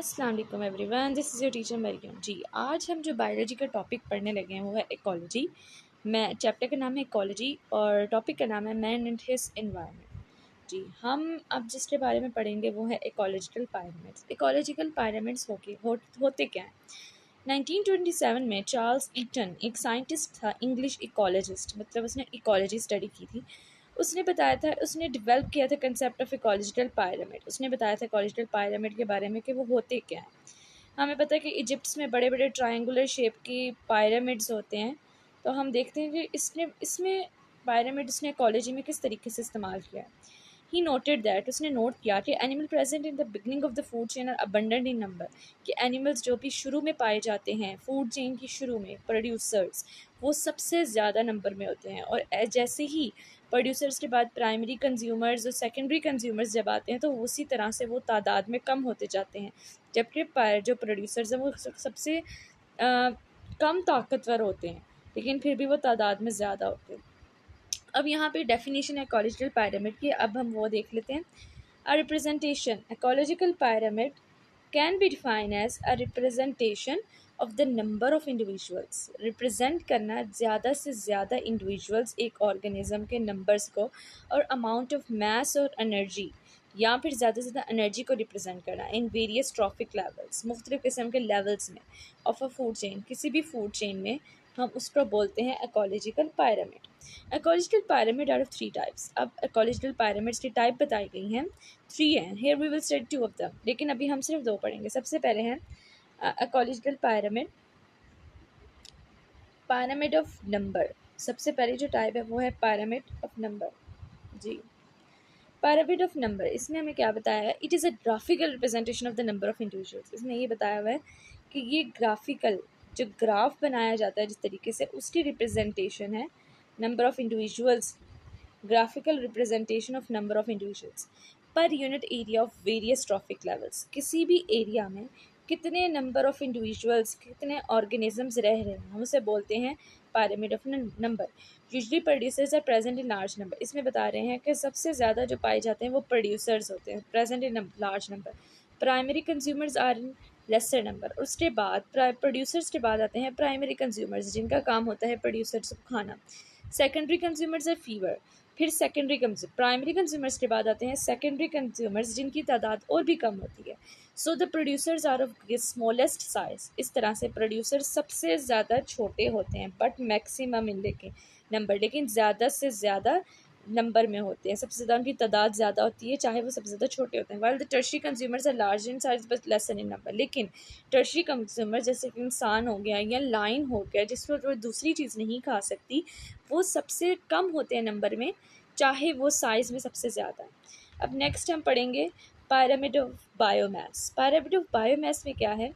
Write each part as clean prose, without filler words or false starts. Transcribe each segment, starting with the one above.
अस्सलाम वालेकुम everyone, this is your teacher Mariam ji. आज हम जो बायोलॉजी का टॉपिक पढ़ने लगे हैं वो है इकोलॉजी। मैं चैप्टर का नाम है इकोलॉजी और टॉपिक का नाम है मैन एंड हिज एनवायरनमेंट। जी, हम अब जिसके बारे में पढ़ेंगे वो है इकोलॉजिकल पायरामिड्स। इकोलॉजिकल पायरामिड्स होते क्या हैं? 1927 में चार्ल्स ईटन एक साइंटिस्ट था, इंग्लिश इकोलॉजिस्ट, मतलब उसने इकोलॉजी स्टडी की थी। उसने डेवलप किया था कंसेप्ट ऑफ इकोलॉजिकल पायरामिड। उसने बताया था इकोलॉजिकल पायरामिड के बारे में कि वो होते क्या हैं। हमें पता है कि इजिप्ट में बड़े बड़े ट्रायंगुलर शेप की पायरामिड्स होते हैं। तो हम देखते हैं कि इसमें पायरामिड्स ने इकोलॉजी में किस तरीके से इस्तेमाल किया है। ही नोटेड दैट, उसने नोट किया कि animal present in the beginning of the food chain are abundant in number, कि एनिमल्स जो भी शुरू में पाए जाते हैं फूड चेन की शुरू में, प्रोड्यूसर्स, वो सबसे ज़्यादा नंबर में होते हैं। और जैसे ही प्रोड्यूसर्स के बाद प्राइमरी कंज्यूमर्स और सेकेंडरी कंज्यूमर्स जब आते हैं तो उसी तरह से वो तादाद में कम होते जाते हैं, जबकि जो प्रोड्यूसर्स हैं वो सबसे कम ताकतवर होते हैं, लेकिन फिर भी वो तादाद में ज़्यादा होते हैं। अब यहाँ पे डेफिनेशन है इकोलॉजिकल पायरामिड की, अब हम वो देख लेते हैं। A representation, ecological pyramid can be define as a representation of the number of individuals. Represent करना ज़्यादा से ज़्यादा इंडिविजुअल्स, एक ऑर्गेनिज्म के नंबर्स को, और अमाउंट ऑफ मैस और एनर्जी, या फिर ज़्यादा से ज़्यादा एनर्जी को रिप्रेजेंट करना इन वेरियस ट्रॉफिक लेवल्स, मुख्तलिफ किस्म के लेवल्स में ऑफ अ फूड चेन। किसी भी फूड चेन में हम उसको बोलते हैं ecological pyramid. Ecological pyramid are of three types. अब इकोलॉजिकल pyramids की टाइप बताई गई हैं, थ्री हैं। Here we will study two of them, लेकिन अभी हम सिर्फ दो पढ़ेंगे। सबसे पहले हैं इकोलॉजिकल pyramid ऑफ नंबर। सबसे पहले जो टाइप है वो है pyramid ऑफ नंबर। जी, pyramid ऑफ नंबर, इसमें हमें क्या बताया है? It is a graphical representation of the number of individuals. इसमें ये बताया हुआ है कि ये ग्राफिकल, जो ग्राफ बनाया जाता है जिस तरीके से, उसकी रिप्रेजेंटेशन है number of individuals. Graphical representation of number of individuals per unit area of various trophic levels. किसी भी एरिया में कितने नंबर ऑफ इंडिविजुअल्स, कितने ऑर्गेनिजम्स रह रहे हैं, हम उसे बोलते हैं pyramid of number. Usually producers are present in large number. इसमें बता रहे हैं कि सबसे ज़्यादा जो पाए जाते हैं वो प्रोड्यूसर्स होते हैं, present in large number. Primary consumers are in lesser number. उसके बाद प्रोड्यूसर्स के बाद आते हैं प्राइमरी कंज्यूमर्स, जिनका काम होता है प्रोड्यूसर्स को खाना। Secondary consumers are fewer. फिर प्राइमरी कंज्यूमर्स के बाद आते हैं सेकेंडरी कंज्यूमर्स, जिनकी तादाद और भी कम होती है। So the producers are of smallest size. इस तरह से प्रोड्यूसर्स सबसे ज़्यादा छोटे होते हैं, बट मैक्सिमम इन नंबर, लेकिन ज़्यादा से ज़्यादा नंबर में होते हैं। सबसे ज़्यादा उनकी तादाद ज़्यादा होती है, चाहे वो सबसे ज़्यादा छोटे होते हैं। While the tertiary consumers are large in size but lesser in number. लेकिन टर्शरी कंज्यूमर, जैसे कि इंसान हो गया या लाइन हो गया, जिसको वो दूसरी चीज़ नहीं खा सकती, वो सबसे कम होते हैं नंबर में, चाहे वो साइज़ में सबसे ज़्यादा है। अब नेक्स्ट हम पढ़ेंगे pyramid of biomass. pyramid of biomass में क्या है?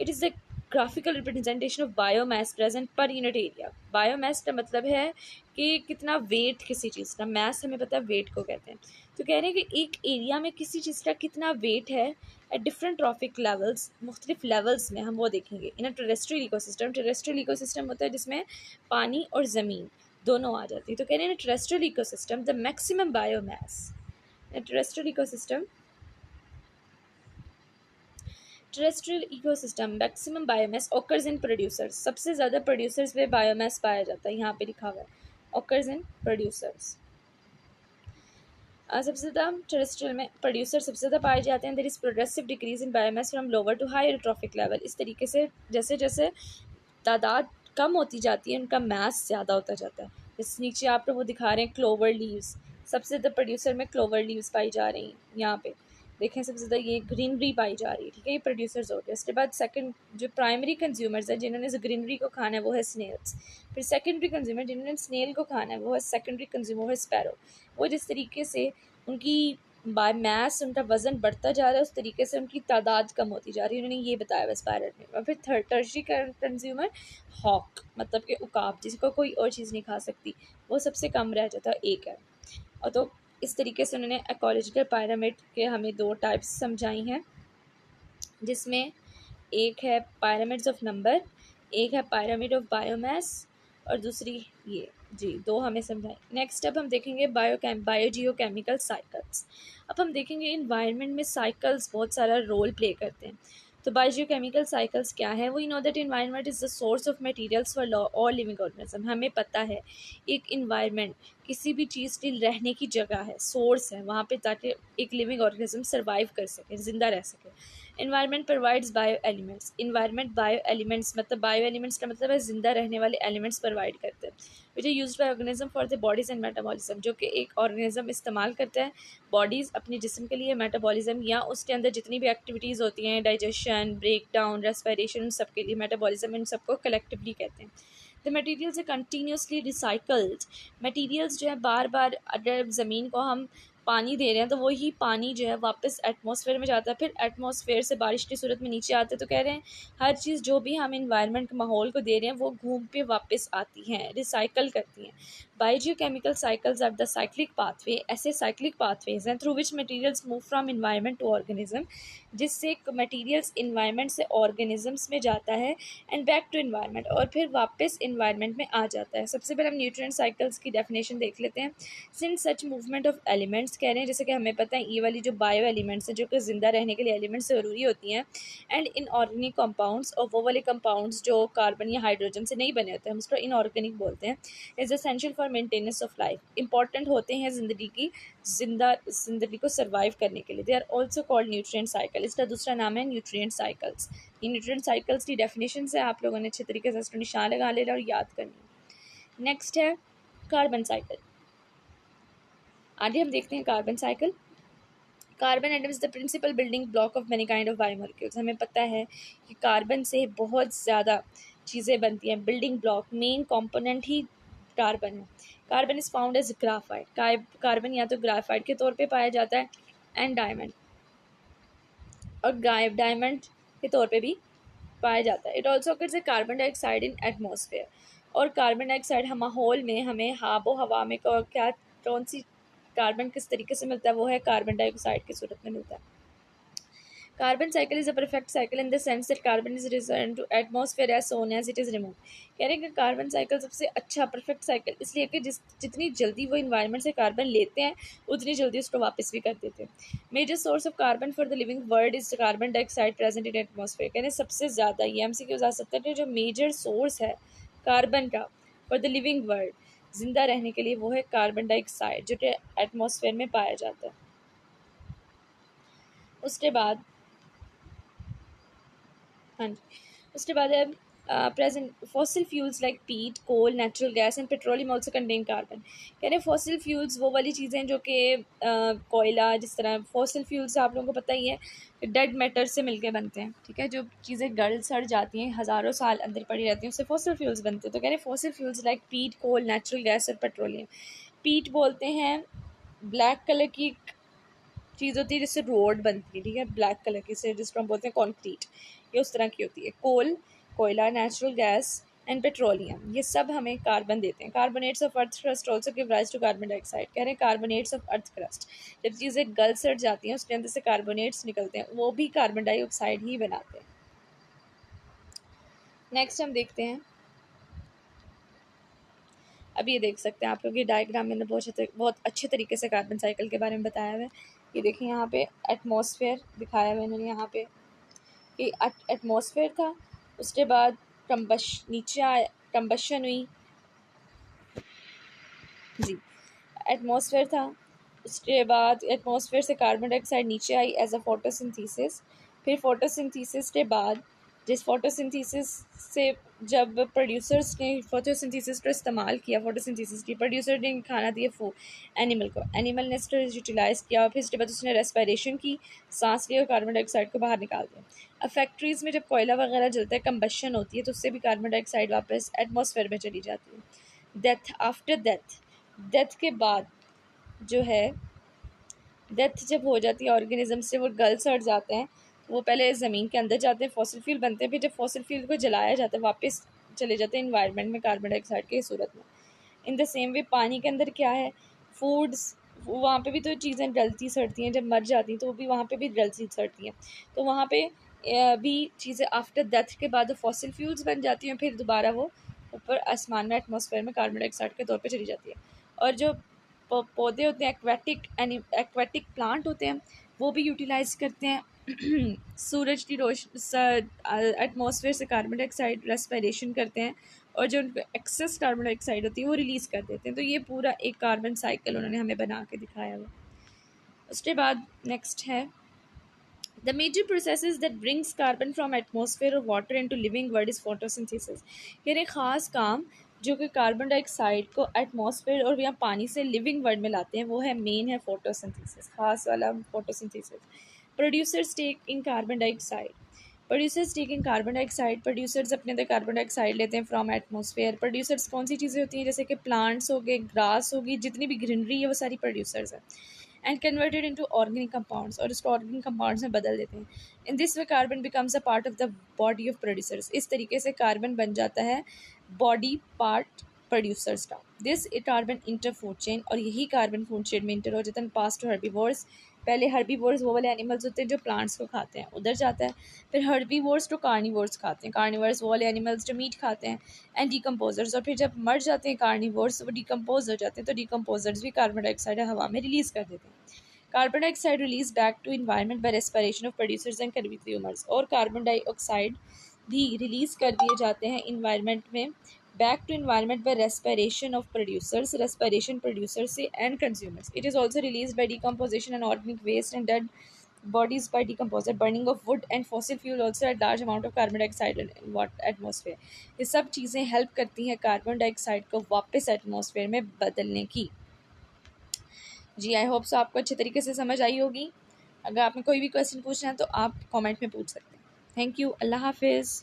It is the graphical representation of biomass present पर यूनिट एरिया। बायोमास का मतलब है कि कितना वेट किसी चीज़ का, मास हमें पता है वेट को कहते हैं। तो कह रहे हैं कि एक एरिया में किसी चीज़ का कितना वेट है एट डिफरेंट ट्रॉफिक लेवल्स, मुख्तलिफ लेवल्स में हम वो देखेंगे। इन अ टेरेस्ट्रियल इकोसिस्टम, टेरेस्ट्रियल इकोसिस्टम होता है जिसमें पानी और ज़मीन दोनों आ जाती है। तो कह रहे हैं terrestrial ecosystem the maximum biomass, terrestrial ecosystem maximum biomass occurs in producers. सबसे ज़्यादा प्रोड्यूसर्स में बायोमास पाया जाता है, यहाँ पे लिखा हुआ है ऑकर्स इन प्रोड्यूसर्स। सबसे ज़्यादा टेरेस्ट्रियल में प्रोड्यूसर सबसे ज़्यादा पाए जाते हैं। There is progressive decrease in biomass from lower to higher trophic level. इस तरीके से जैसे जैसे तादाद कम होती जाती है, उनका मास ज़्यादा होता जाता है। जैसे नीचे आप लोग वो दिखा रहे हैं क्लोवर लीव्स, सबसे ज़्यादा प्रोड्यूसर में क्लोवर लीव्स पाई जा रही हैं। यहाँ पे देखें सबसे ज़्यादा ये ग्रीनरी पाई जा रही है, ठीक है, ये प्रोड्यूसर्स हो गए। उसके बाद सेकंड जो प्राइमरी कंज्यूमर्स हैं, जिन्होंने ग्रीनरी को खाना है, वो है स्नेल्स। फिर सेकेंडरी कंज्यूमर, जिन्होंने स्नेल को खाना है, वो है सेकेंडरी कंज्यूमर है स्पैरो। वो जिस तरीके से उनकी बाय मैस उनका वज़न बढ़ता जा रहा है, उस तरीके से उनकी तादाद कम होती जा रही है। उन्होंने ये बताया बस पैरट में। और फिर टर्शरी कंज्यूमर हॉक, मतलब कि उकाब, जिसको कोई और चीज़ नहीं खा सकती, वो सबसे कम रह जाता है, एक है। और तो इस तरीके से उन्होंने इकोलॉजिकल पायरामिड के हमें दो टाइप्स समझाई हैं, जिसमें एक है पायरामिड्स ऑफ नंबर, एक है पायरामिड ऑफ बायोमास, और दूसरी ये जी दो हमें समझाएं। नेक्स्ट अब हम देखेंगे बायोजियोकेमिकल साइकिल्स। अब हम देखेंगे इन्वायरमेंट में साइकिल्स बहुत सारा रोल प्ले करते हैं। तो बायोकेमिकल साइकिल्स क्या है? We know that environment is the source of materials for all living organism. हमें पता है एक इन्वायरमेंट किसी भी चीज़ की रहने की जगह है, सोर्स है वहाँ पे, ताकि एक लिविंग ऑर्गेनिज्म सर्वाइव कर सके, ज़िंदा रह सके। Environment provides bio elements. Environment bio elements मतलब बायो एलिमेंट्स का मतलब है ज़िंदा रहने वाले एलिमेंट्स प्रोवाइड करते हैं, which are used by organism for the bodies and metabolism, जो कि एक ऑर्गेनिज्म इस्तेमाल करता है बॉडीज़ अपने जिस्म के लिए, मेटाबॉलिज्म या उसके अंदर जितनी भी एक्टिविटीज़ होती हैं, डाइजेशन, ब्रेक डाउन, रेस्पिरेशन, उन सब के लिए, मेटाबॉलिज्म इन सबको कलेक्टिवली कहते हैं। The materials are continuously recycled. Materials जो है बार बार, अगर ज़मीन को हम पानी दे रहे हैं तो वही पानी जो है वापस एटमॉस्फेयर में जाता है, फिर एटमॉस्फेयर से बारिश की सूरत में नीचे आता है। तो कह रहे हैं हर चीज़ जो भी हम इन्वायरमेंट माहौल को दे रहे हैं वो घूम पे वापस आती हैं, रिसाइकल करती हैं। Biogeochemical cycles are the cyclic pathway. ऐसे साइक्लिक पाथवेज हैं through which materials move from environment to organism, जिससे मटीरियल्स इन्वायरमेंट से ऑर्गेनिजम्स में जाता है एंड बैक टू इन्वायरमेंट, और फिर वापस इन्वायरमेंट में आ जाता है। सबसे पहले हम न्यूट्रिएंट साइकिल्स की डेफिनेशन देख लेते हैं। Since such movement of elements कह रहे हैं, जैसे कि हमें पता है ये वाली जो बायो एलिमेंट्स हैं जो कि ज़िंदा रहने के लिए एलिमेंट्स ज़रूरी होती हैं, एंड इनऑर्गेनिक कंपाउंड्स, और वो वाले कंपाउंड्स जो कार्बन या हाइड्रोजन से नहीं बने होते हैं हम उसको इनऑर्गेनिक बोलते हैं, is essential for maintenance of life. Important होते हैं जिंदगी को सर्वाइव करने के लिए। They are also called nutrient cycle. इसका दूसरा नाम है न्यूट्रिएंट साइकिल्स। ये न्यूट्रिएंट साइकिल्स की डेफिनेशन से आप लोगों ने अच्छे तरीके से इसको निशान लगा लेना और याद करनी। नेक्स्ट है कार्बन साइकिल। आगे हम देखते हैं carbon cycle. Carbon atom is the principal building block of many kind of biomolecules. हमें पता है कि कार्बन से बहुत ज़्यादा चीज़ें बनती हैं, बिल्डिंग ब्लॉक, मेन कंपोनेंट ही कार्बन है। Carbon is found as graphite. Carbon या तो ग्राफाइट के तौर पे पाया जाता है एंड डायमंड, और डायमंड के तौर पे भी पाया जाता है। It also occurs A carbon dioxide in atmosphere. और कार्बन डाइऑक्साइड हम माहौल में हमें आबो हवा में कौन सी कार्बन किस तरीके से मिलता है, वो है कार्बन डाइऑक्साइड की सूरत में मिलता है। Carbon cycle is a perfect cycle in the sense that carbon is return to atmosphere as soon as it is remove. कह रहे हैं कि कार्बन साइकिल सबसे अच्छा परफेक्ट साइकिल इसलिए कि जितनी जल्दी वो इन्वायरमेंट से कार्बन लेते हैं उतनी जल्दी उसको वापस भी कर देते हैं। Major source of carbon for the living world is carbon dioxide present in atmosphere. कह रहे हैं सबसे ज़्यादा, ये एमसीक्यूज आ सकता है, जो मेजर सोर्स है कार्बन का फॉर द लिविंग वर्ल्ड जिंदा रहने के लिए, वो है कार्बन डाइऑक्साइड जो कि एटमॉस्फेयर में पाया जाता है। उसके बाद हाँ जी, उसके बाद है present fossil fuels like peat, coal, natural gas and petroleum also contain carbon. कह रहे हैं फॉसिल फ्यूल्स वो वाली चीज़ें जो कि कोयला, जिस तरह फॉसिल फ्यूल्स आप लोगों को पता ही है डेड मैटर से मिलके बनते हैं, ठीक है, जो चीज़ें गल सड़ जाती हैं हज़ारों साल अंदर पड़ी रहती हैं उससे फॉसिल फ्यूल्स बनते हैं। तो कह रहे हैं fossil fuels like peat, coal, natural gas और पेट्रोलियम। पीट बोलते हैं ब्लैक कलर की चीज़ होती है जिससे रोड बनती है, ठीक है, ब्लैक कलर की, से जिसको हम बोलते हैं कॉन्क्रीट, ये उस तरह की होती है। कोल, कोयला, नेचुरल गैस एंड पेट्रोलियम, ये सब हमें कार्बन देते हैं। Carbonates of earth crust also give rise to carbon dioxide. कह रहे हैं कार्बोनेट्स ऑफ अर्थ क्रस्ट, जब चीज़ें गल सड़ जाती हैं उसके अंदर से कार्बोनेट्स निकलते हैं, वो भी कार्बन डाइऑक्साइड ही बनाते हैं। नेक्स्ट हम देखते हैं, अब ये देख सकते हैं आप लोग, ये डायग्राम मैंने बहुत अच्छे तरीके से कार्बन साइकिल के बारे में बताया हुआ है। ये देखिए यहाँ पे एटमॉस्फेयर दिखाया हुआ है इन्होंने यहाँ पे कि एटमॉस्फेयर था, उसके बाद नीचे आया, कंबशन हुई जी, एटमॉस्फेयर था, उसके बाद एटमॉस्फेयर से कार्बन डाइऑक्साइड नीचे आई एज अ फोटोसिंथेसिस। फिर फोटोसिंथेसिस के बाद जिस फोटोसिंथेसिस से जब प्रोड्यूसर्स ने फोटोसिंथेसिस को इस्तेमाल किया, फोटोसिंथेसिस की प्रोड्यूसर ने खाना दिया एनिमल को, एनिमल ने इसको यूटिलाइज़ किया, फिर उसके बाद उसने रेस्पिरेशन की, सांस ली और कार्बन डाइऑक्साइड को बाहर निकाल दिया। अब फैक्ट्रीज़ में जब कोयला वगैरह जलता है, कंबशन होती है, तो उससे भी कार्बन डाइऑक्साइड वापस एटमॉस्फेयर में चली जाती है। डेथ के बाद जो है, डेथ जब हो जाती है ऑर्गेनिज्म से, वो गल सड़ जाते हैं, तो वो पहले ज़मीन के अंदर जाते हैं, फॉसिल फ्यूल बनते हैं, फिर जब फॉसिल फ्यूल को जलाया जाता है वापस चले जाते हैं इन्वायरमेंट में कार्बन डाइऑक्साइड की सूरत में। इन द सेम वे पानी के अंदर क्या है, फूड्स, वहाँ पे भी तो चीज़ें गलती सड़ती हैं, जब मर जाती हैं तो वो भी वहाँ पे भी गलती सड़ती हैं, तो वहाँ पे भी चीज़ें आफ्टर डेथ के बाद फॉसिल फ्यूल्स बन जाती हैं, फिर दोबारा वो ऊपर आसमान में एटमॉस्फेयर में कार्बन डाइऑक्साइड के तौर पे चली जाती है। और जो पौधे होते हैं, एक्वेटिक प्लांट होते हैं, वो भी यूटिलाइज़ करते हैं सूरज की रोशनी एटमॉस्फेयर से कार्बन डाइऑक्साइड रेस्पिरेशन करते हैं और जो उनको एक्सेस कार्बन डाइऑक्साइड होती है वो रिलीज़ कर देते हैं। तो ये पूरा एक कार्बन साइकिल उन्होंने हमें बना के दिखाया हुआ। उसके बाद नेक्स्ट है the major process that brings carbon from atmosphere और water into living world is photosynthesis. यानी ख़ास काम जो कि कार्बन डाइऑक्साइड को एटमॉस्फेयर और या पानी से लिविंग वर्ल्ड में लाते हैं वो है मेन है फोटोसिंथेसिस, खास वाला फोटोसिंथेसिस। प्रोड्यूसर्स टेक इन कार्बन डाइऑक्साइड, प्रोड्यूसर्स टेक इन कार्बन डाइऑक्साइड, प्रोड्यूसर्स अपने अंदर कार्बन डाइऑक्साइड लेते हैं फ्रॉम एटमॉस्फेयर। प्रोड्यूसर्स कौन सी चीज़ें होती हैं, जैसे कि प्लांट्स हो गए, ग्रास होगी, जितनी भी ग्रीनरी है वो सारी प्रोड्यूसर्स हैं। And converted into organic compounds, और इसको ऑर्गेनिक कंपाउंड्स में बदल देते हैं। In this way carbon becomes a part of the body of producers. इस तरीके से कार्बन बन जाता है बॉडी पार्ट प्रोड्यूसर्स का। This carbon inter food chain, और यही कार्बन फूड चेन में इंटर हो जाता है पास टू हर्बीवोर्स। पहले हर्बीवोर्स वो वाले एनिमल्स होते हैं जो प्लांट्स को खाते हैं, उधर जाता है। फिर हर्बीवोर्स टू कार्निवोर्स खाते हैं, कार्निवर्स वो वाले एनिमल्स जो मीट खाते हैं। एंड डिकम्पोजर्स, और फिर जब मर जाते हैं कार्निवोर्स वो डिकम्पोज हो जाते हैं, तो डिकम्पोजर्स भी कार्बन डाइऑक्साइड हवा में रिलीज़ कर देते हैं। Carbon dioxide release back to environment by respiration of producers and consumers, और कार्बन डाइऑक्साइड भी रिलीज कर दिए जाते हैं इन्वायरमेंट में back to environment by respiration of producers, respiration producer से and consumers. It is also release by decomposition and organic waste and dead bodies by decomposer, burning of wood and fossil fuel also add large amount of carbon dioxide in what atmosphere। ये सब चीज़ें help करती हैं carbon dioxide को वापस atmosphere में बदलने की। जी आई होप सो आपको अच्छे तरीके से समझ आई होगी। अगर आपने कोई भी क्वेश्चन पूछना है तो आप कमेंट में पूछ सकते हैं। थैंक यू, अल्लाह हाफिज़।